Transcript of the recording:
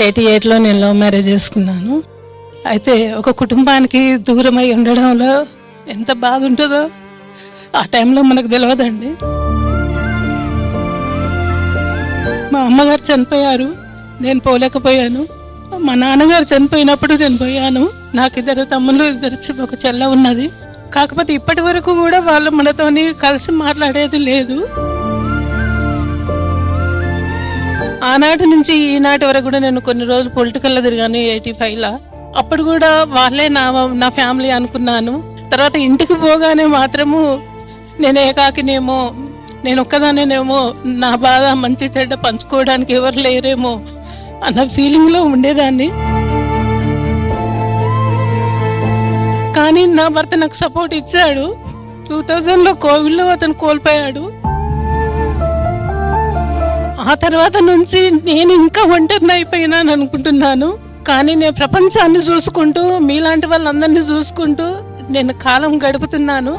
88లో నేను love marriage చేసుకున్నాను. అయితే ఒక కుటుంబానికి దూరమై ఉండడంలో ఎంత బాధ ఉంటుందో ఆ టైంలో మనకు తెలియదండి. మా అమ్మగారు చనిపోయారు, నేను పోలేకపోయాను. మా నాన్నగారు చనిపోయినప్పుడు నేను పోయాను. నాకు 2 తమ్ముళ్ళు, ఒక చెల్ల ఉన్నది. కాకపోతే ఇప్పటి వరకు కూడా వాళ్ళు మనతోని కలిసి మాట్లాడేది లేదు. ఆనాటి నుంచి ఈనాటి వరకు కూడా నేను కొన్ని రోజులు పొలిటికల్లో తిరిగాను 85లో. అప్పుడు కూడా వాళ్ళే నా ఫ్యామిలీ అనుకున్నాను. తర్వాత ఇంటికి పోగానే మాత్రము నేను ఏకాకినేమో, నేను ఒక్కదానేనేమో, నా బాధ మంచి చెడ్డ పంచుకోవడానికి ఎవరు లేరేమో అన్న ఫీలింగ్లో ఉండేదాన్ని. కానీ నా భర్త నాకు సపోర్ట్ ఇచ్చాడు. 2000లో కోవిడ్లో అతను కోల్పోయాడు. ఆ తర్వాత నుంచి నేను ఇంకా ఒంటరిని అయిపోయినాను అనుకుంటున్నాను. కానీ నేను ప్రపంచాన్ని చూసుకుంటూ, మీలాంటి వాళ్ళందరినీ చూసుకుంటూ నేను కాలం గడుపుతున్నాను.